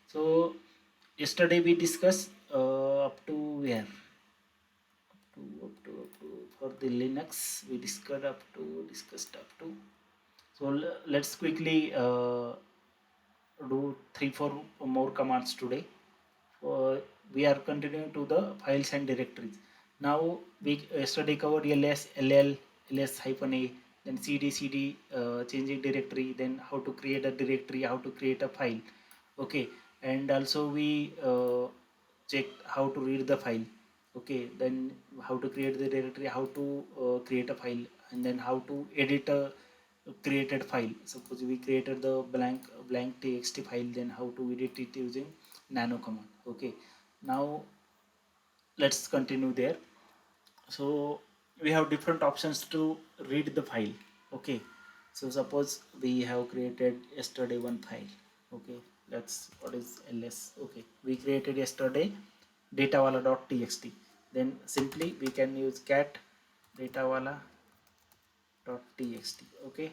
So yesterday we discussed up to where? Up to for the Linux we discussed up to. So let's quickly do 3-4 more commands today. We are continuing to the files and directories. Now we yesterday covered ls, ll, ls-a, then cd, changing directory, then how to create a directory, how to create a file. Okay, and also we check how to read the file. Okay, then how to create the directory, how to create a file, and then how to edit a created file. Suppose we created the blank txt file, then how to edit it using nano command. Okay, now let's continue there. So we have different options to read the file. Okay, so suppose we have created yesterday one file. Okay, that's what is ls. Okay, we created yesterday datawala.txt. Then simply we can use cat datawala.txt. Okay,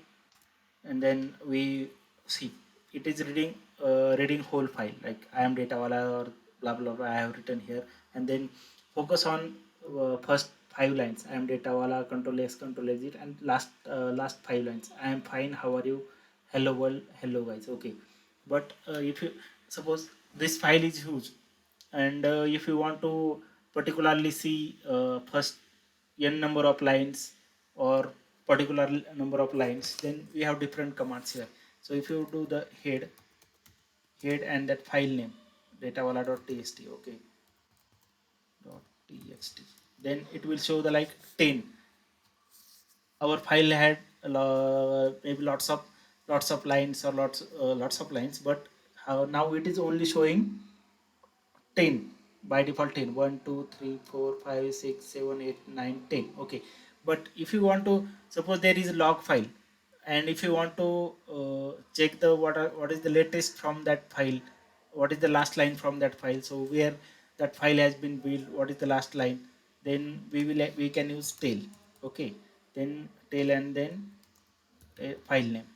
and then we see it is reading whole file, like I am datawala or blah blah blah I have written here. And then focus on first 5 lines. I am datawala, control s, control exit, and last 5 lines. I am fine, how are you, hello world, hello guys. Okay, but if you suppose this file is huge, and if you want to particularly see first n number of lines or particular number of lines, then we have different commands here. So if you do the head and that file name datawala.txt. Okay, .txt, then it will show the like 10. Our file had maybe lots of lines or lots of lines, but now it is only showing 10. By default 10, 1 2 3 4 5 6 7 8 9 10. Okay, but if you want to suppose there is a log file, and if you want to check the what is the latest from that file, what is the last line from that file, so where that file has been built, what is the last line, then we can use tail. Okay, then tail, and then file name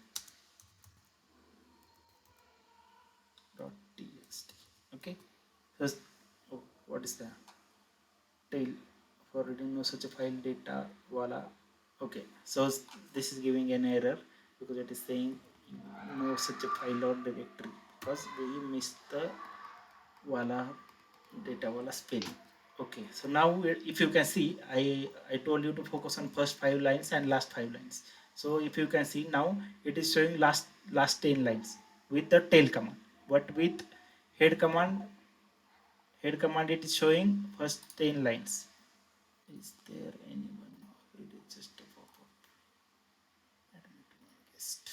dot txt. Okay, first, oh, what is that? Tail for reading no such a file data voila. Okay, so this is giving an error because it is saying no such a file or directory, because we missed the voila data voila spelling. Okay, so now if you can see, I told you to focus on first 5 lines and last 5 lines. So if you can see now, it is showing last 10 lines with the tail command, but with head command it is showing first 10 lines. Is there anyone? It is just a pop-up. Admit my guest.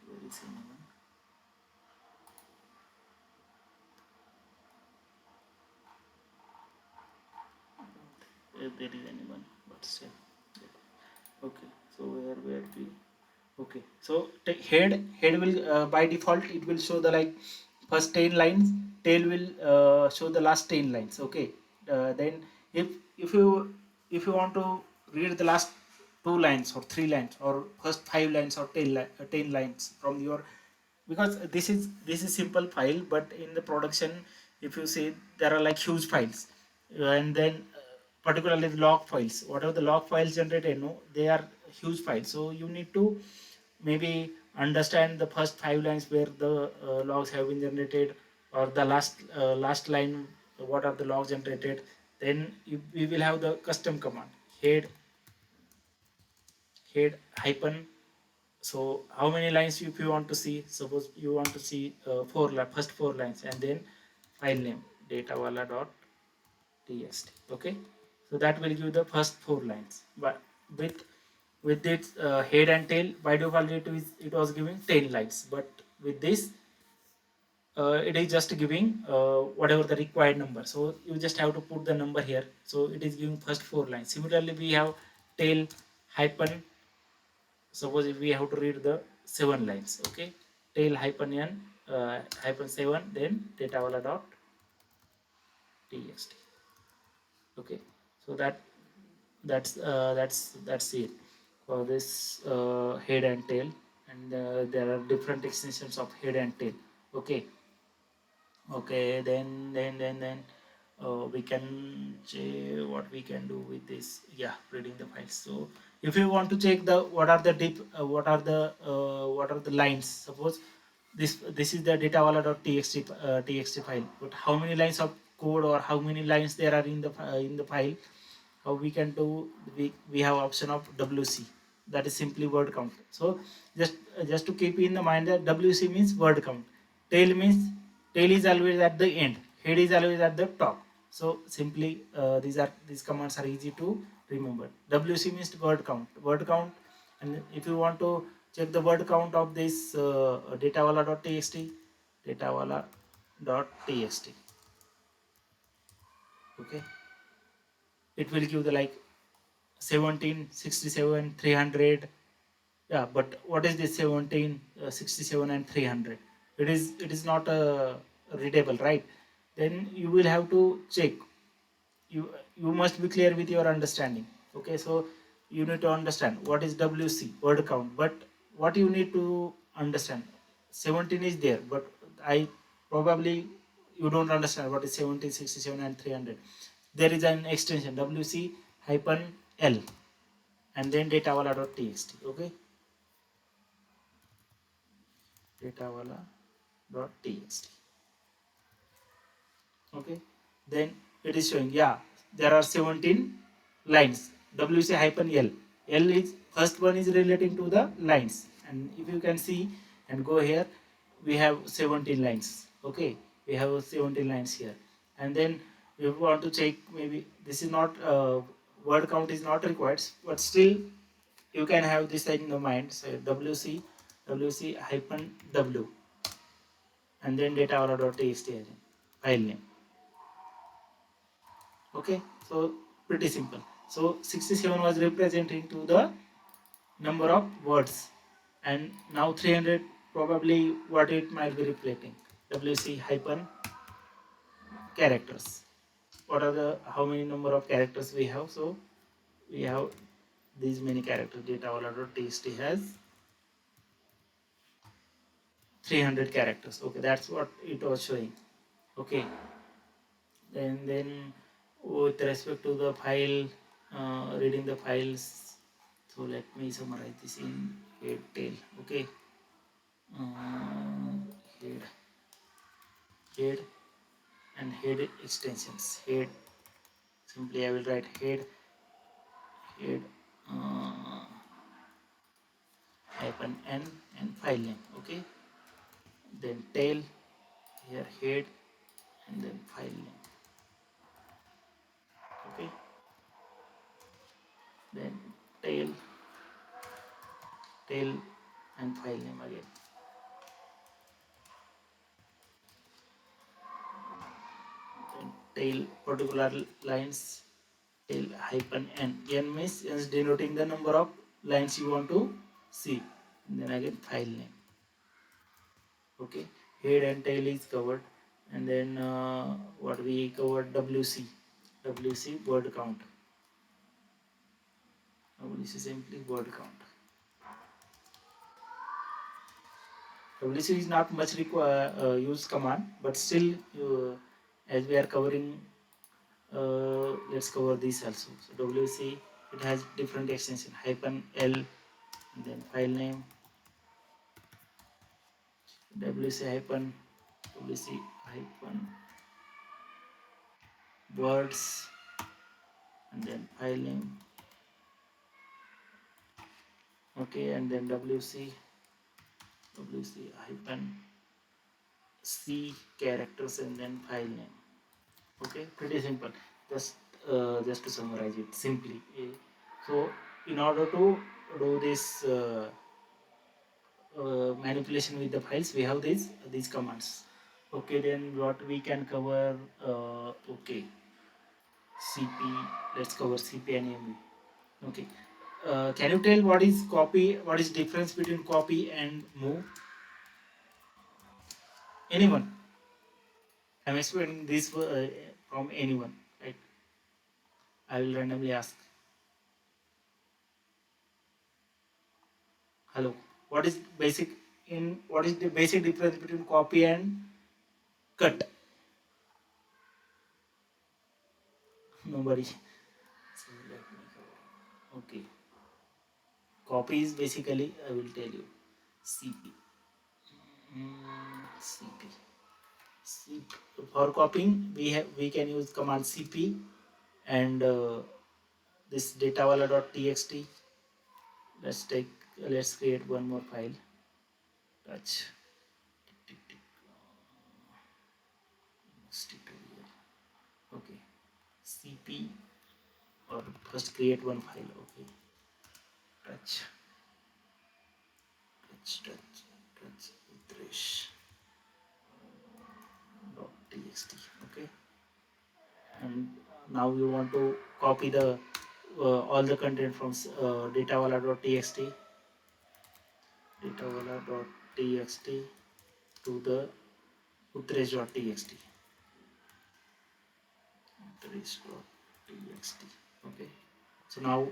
Where is anyone? If there is anyone, but still. Okay, so where we? Okay, so head will by default it will show the like first 10 lines. Tail will show the last 10 lines. Okay, then if if you if you want to read the last 2 lines or 3 lines or first 5 lines or 10 lines from your, because this is simple file, but in the production if you see there are like huge files, and then particularly the log files, whatever the log files generated, no, they are huge files. So you need to maybe understand the first 5 lines where the logs have been generated, or the last line what are the logs generated. Then we will have the custom command head hyphen. So how many lines if you want to see, suppose you want to see first 4 lines, and then file name datawala.txt. Okay, so that will give the first 4 lines, but with its head and tail by default it was giving 10 lines, but with this it is just giving whatever the required number, so you just have to put the number here, so it is giving first 4 lines. Similarly we have tail hyphen. Suppose if we have to read the 7 lines. Okay, tail hyphen n hyphen 7, then datawala.txt. Okay, so that's it for this head and tail, and there are different extensions of head and tail. Okay, okay, then we can say what we can do with this. Yeah, reading the files. So if you want to check the what are the lines, suppose this is the datawala.txt txt file, but how many lines of code or how many lines there are in the file, how we can do, we have option of wc, that is simply word count. So just to keep in the mind that wc means word count, tail means tail is always at the end, head is always at the top. So simply these commands are easy to remember. Wc means word count. And if you want to check the word count of this datawala.txt, datawala.txt, okay, it will give the like 17, 67, 300. Yeah, but what is this 17, 67 and 300? It is not readable, right? Then you will have to check. You must be clear with your understanding. Okay, so you need to understand what is wc, word count. But what you need to understand, 17 is there, but I probably you don't understand what is 17, 67 and 300. There is an extension wc hyphen l and then datawala.txt. Okay, datawala.txt. Okay, then it is showing, yeah, there are 17 lines, wc hyphen l. L is first one is relating to the lines, and if you can see and go here, we have 17 lines. Okay, we have 17 lines here. And then we want to check, maybe this is not word count is not required, but still you can have this in the mind. So wc hyphen w and then datawala.txt file name. Okay, so pretty simple. So 67 was representing to the number of words, and now 300 probably what it might be reflecting, wc hyphen characters. What are the how many number of characters we have? So we have these many characters. Datawala.txt has 300 characters. Okay, that's what it was showing. Okay, then with respect to the file, reading the files, so let me summarize this in head tail. Okay, head, head and head extensions. Head, simply I will write head uh, hyphen n and file name. Okay, then tail, here head and then file name. Okay, then tail, tail and file name again. Then tail particular lines, tail hyphen n. N means is denoting the number of lines you want to see. And then again file name. Okay, head and tail is covered. And then what we covered, wc word count. Wc simply word count. wc is not much use command, but still as we are covering, let's cover this also. So wc, it has different extension, hyphen l and then file name, wc hyphen words and then file name. Okay, and then wc hyphen c characters and then file name. Okay, pretty simple. Just to summarize it simply. So in order to do this manipulation with the files, we have these commands. Okay, then what we can cover, okay, cp, let's cover cp and mv. Okay, can you tell what is copy, what is difference between copy and move? Anyone? I'm explaining this from anyone, right? I will randomly ask. Hello. What is basic in what is the basic difference between copy and cut? Nobody. So let me cover. Okay. Copy is basically, I will tell you, CP. CP. For copying, we can use command CP and this datawala.txt. Let's create one more file. Touch. Tick, tick, tick. Tutorial. Okay. CP or first create one file. Okay. Touch. Touch. Utresh. .txt. Okay. And now you want to copy the all the content from datawala.txt to the utresh.txt. Okay. So now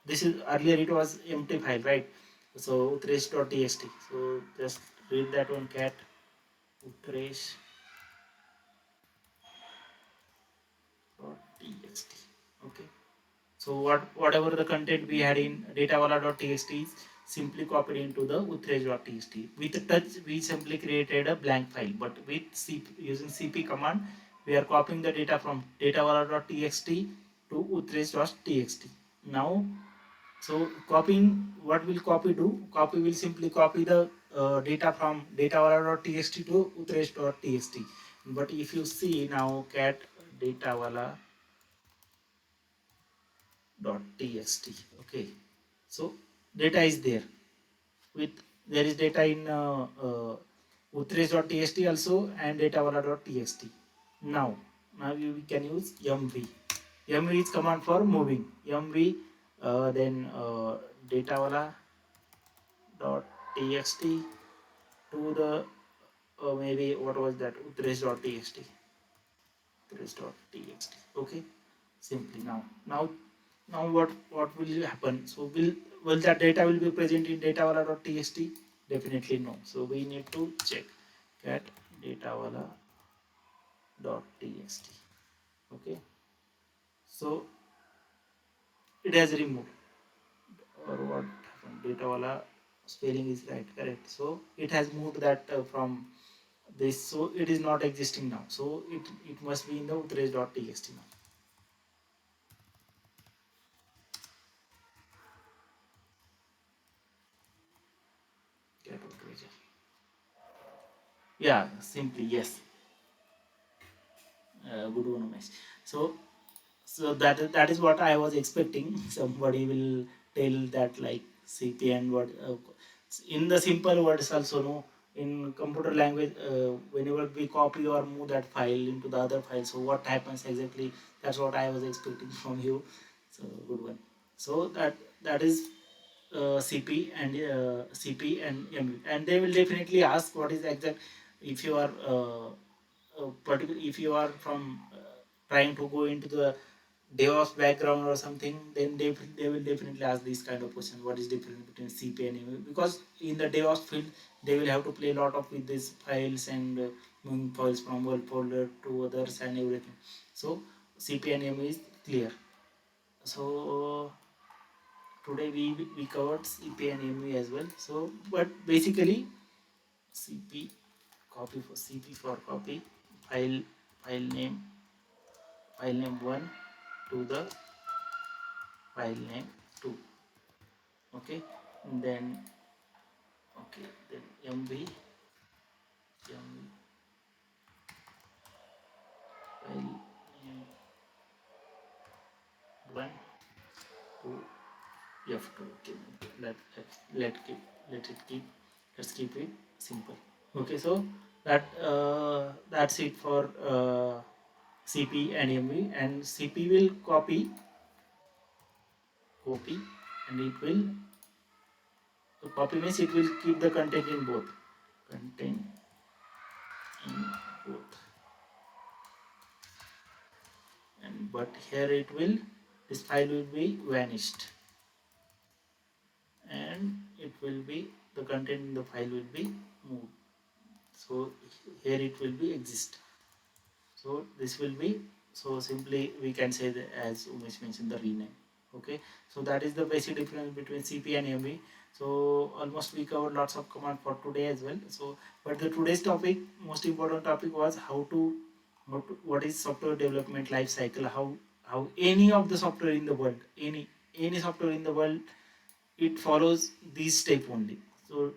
this is earlier it was empty file, right? So utresh.txt. So just read that one, cat utresh.txt. Okay. So whatever the content we had in datawala.txt is simply copied into the utresh.txt. With touch, we simply created a blank file, but with using cp command, we are copying the data from datawala.txt to utresh.txt. Now, so copying, what will copy do? Copy will simply copy the data from datawala.txt to utresh.txt. But if you see now, cat datawala .txt. Okay, so data is there. With there is data in utresh.txt also and datawala.txt. Now we can use mv. Mv is command for moving. Mv then datawala.txt to the maybe what was that, utresh.txt. Utresh.txt. Okay, simply now what will happen? So will that data will be present in datawala.txt? Definitely no. So we need to check cat datawala.txt. Okay, so it has removed, or what happened? Datawala spelling is right, correct. So it has moved that from this, so it is not existing now. So it must be in the utresh.txt now. Cat utresh. Yeah, simply yes. Good one, Umesh. So that is what I was expecting. Somebody will tell that like CP and what in the simple words also, no, in computer language, whenever we copy or move that file into the other file, so what happens exactly? That's what I was expecting from you. So good one. So that is CP and MU, and they will definitely ask what is exact. If you are particular, if you are from trying to go into the DevOps background or something, then they will definitely ask this kind of question: what is difference between CP and MU? Because in the DevOps field, they will have to play a lot of with these files and moving files from one folder to others and everything. So CP and MU is clear. So today we covered CP and MU as well. So but basically CP copy for CP for copy file file name file name 1 to the file name 2. Okay, and then okay, then mv file name 1 to f2. Okay, let it keep let's keep it simple. Okay, so that's it for CP and MV, and CP will copy and it will, so copy means it will keep the content in both content in both, and but here it will, this file will be vanished, and it will be, the content in the file will be moved. So here it will be exist. So this will be, so simply we can say that as Umesh mentioned, the rename. Okay, so that is the basic difference between CP and MV. So almost we covered lots of command for today as well. So but the today's topic, most important topic was what is software development life cycle, how any of the software in the world, any software in the world, it follows these step only. So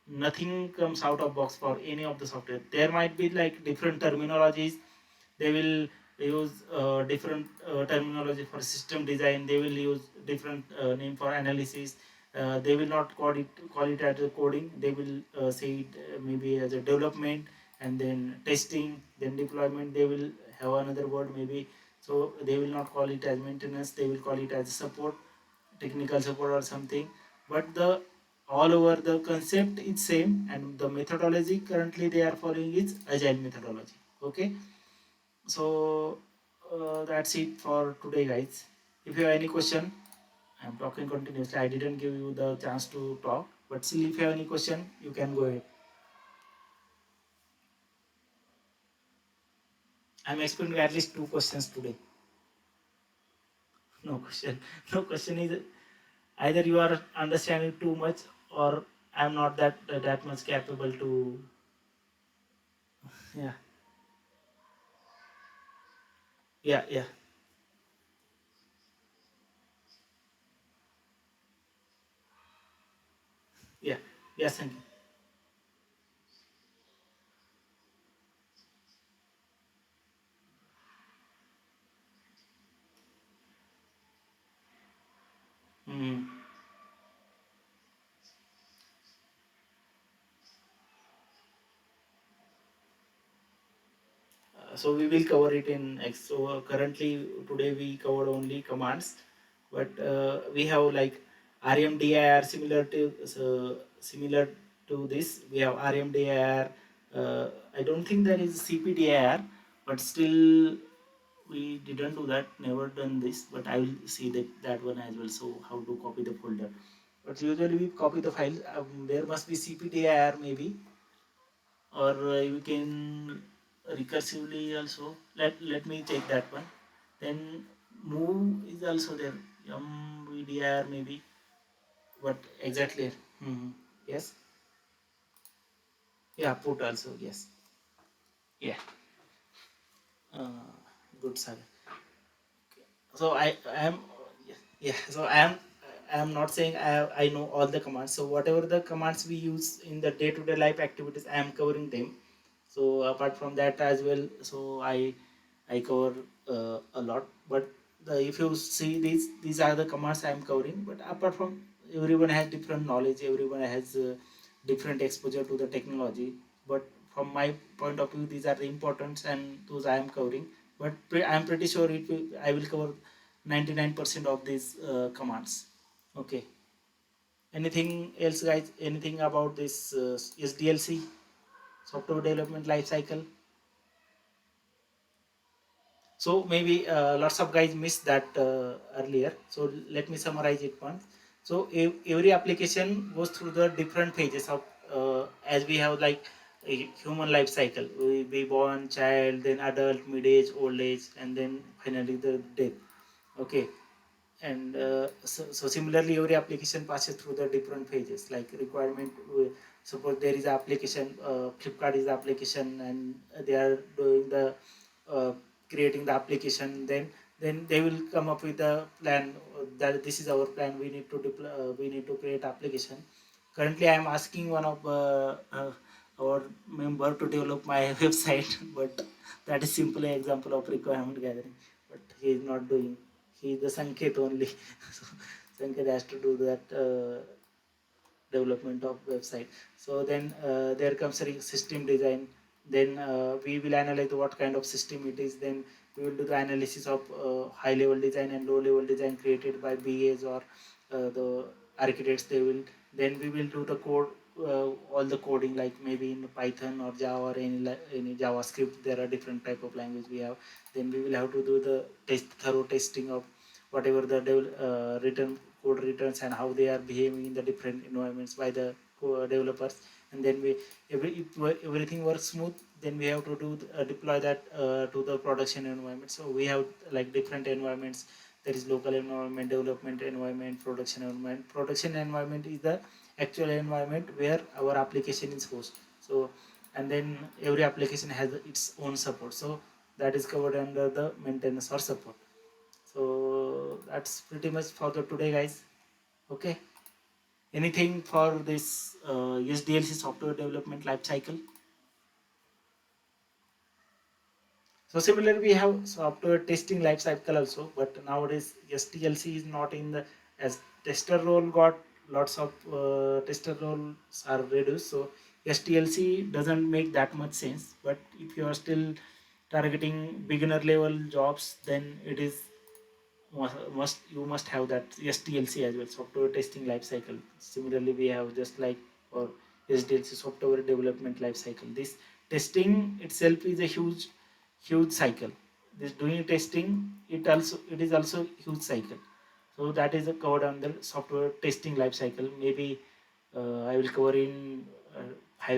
nothing comes out of box for any of the software. There might be like different terminologies. They will use different terminology for system design. They will use different name for analysis. They will not call it as a coding. They will say it maybe as a development, and then testing, then deployment. They will have another word maybe. So they will not call it as maintenance. They will call it as support, technical support or something. But the all over the concept is same, and the methodology currently they are following is agile methodology. Okay, so that's it for today, guys. If you have any question, I'm talking continuously, I didn't give you the chance to talk, but still if you have any question, you can go ahead. I'm expecting at least 2 questions today. No question. No question is either you are understanding too much, or I'm not that much capable to. Yeah, yeah, yeah, yeah, yes, thank you. Mm. So we will cover it in X. So currently today we covered only commands, but we have like RMDIR similar to this. We have RMDIR. I don't think there is CPDIR, but still we didn't do that. Never done this, but I will see that one as well. So how to copy the folder? But usually we copy the file. There must be CPDIR maybe, or you can recursively also. Let me check that one. Then move is also there, mvdr maybe, but exactly. Yes, yeah, put also, yes, yeah, uh, good sir. So I am, yeah, so I am not saying I know all the commands. So whatever the commands we use in the day-to-day life activities, I am covering them. So apart from that as well, so I cover a lot. But if you see these are the commands I am covering. But apart from, everyone has different knowledge, everyone has different exposure to the technology. But from my point of view, these are the importance, and those I am covering. But I am pretty sure I will cover 99% of these commands. Okay. Anything else, guys? Anything about this SDLC, software development lifecycle? So maybe lots of guys missed that earlier. So let me summarize it once. So every application goes through the different phases of, as we have like a human life cycle. We be born, child, then adult, mid age, old age, and then finally the death. Okay, and so similarly every application passes through the different phases like requirement. Suppose there is application, Flipkart is the application, and they are doing the uh, creating the application. Then they will come up with a plan, that this is our plan, we need to deploy, we need to create application. Currently I am asking one of our member to develop my website, but that is simply an example of requirement gathering, but he is not doing. He is the Sanket only. So Sanket has to do that development of website. So then there comes a system design. Then we will analyze what kind of system it is. Then we will do the analysis of high level design and low level design created by BAs or the architects. They will, then we will do the code all the coding, like maybe in Python or Java or any JavaScript. There are different type of language we have. Then we will have to do the thorough testing of whatever the written code returns and how they are behaving in the different environments by the developers. And then if everything works smooth, then we have to deploy that to the production environment. So we have like different environments. There is local environment, development environment, production environment. Production environment is the actual environment where our application is hosted. So, and then every application has its own support. So that is covered under the maintenance or support. So that's pretty much for the today, guys. Okay. Anything for this SDLC software development life cycle? So similarly, we have software testing life cycle also, but nowadays STLC is not in the, as tester role got lots of tester roles are reduced. So STLC doesn't make that much sense. But if you are still targeting beginner level jobs, then it is you must have that STLC as well, software testing life cycle. Similarly, we have just like for SDLC, software development life cycle. This testing itself is a huge cycle. This doing testing, it is also huge cycle. So that is covered under software testing life cycle. Maybe I will cover in 5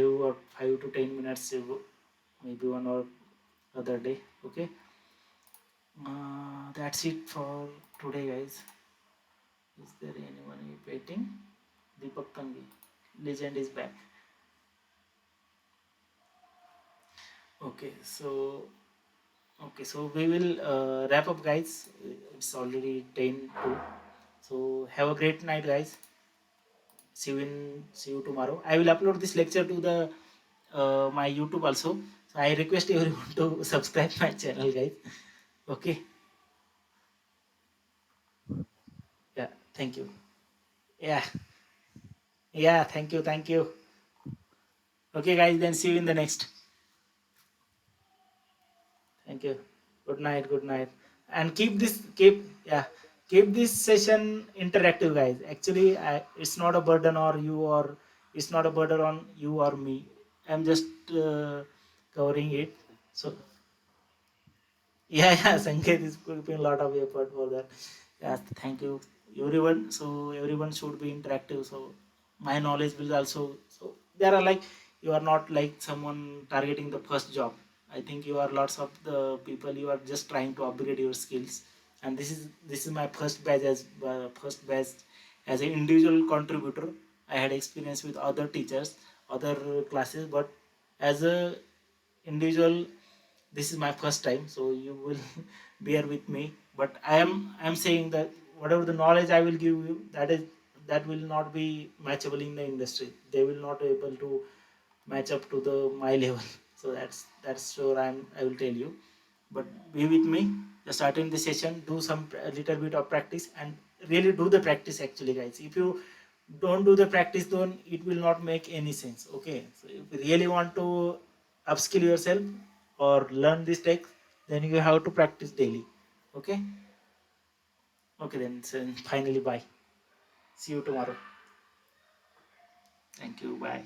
to 10 minutes, maybe 1 or other day. Okay. That's it for today, guys. Is there anyone waiting? Deepak Tangi, legend is back. Okay, so we will wrap up, guys. It's already 10 to. So have a great night, guys. See you tomorrow. I will upload this lecture to the my YouTube also. So I request everyone to subscribe my channel, guys. Okay. Yeah. Thank you. Yeah. Yeah. Thank you. Thank you. Okay, guys. Then see you in the next. Thank you. Good night. Good night. And keep this session interactive, guys. Actually, it's not a burden or you or it's not a burden on you or me. I'm just covering it. So yeah, Sanket is putting a lot of effort for that. Yeah, thank you, everyone. So everyone should be interactive. So my knowledge will also. So there are like you are not like someone targeting the first job. I think you are lots of the people. You are just trying to upgrade your skills. And this is my first batch as an individual contributor. I had experience with other teachers, other classes, but as a individual, this is my first time, so you will bear with me. But I am saying that whatever the knowledge I will give you, that will not be matchable in the industry. They will not able to match up to the my level. So that's sure. I will tell you, but be with me. Just attend the session, do some a little bit of practice, and really do the practice actually, guys. If you don't do the practice, then it will not make any sense. Okay, so if you really want to upskill yourself or learn this tech, then you have to practice daily. Okay. Okay, then so finally, bye. See you tomorrow. Thank you. Bye.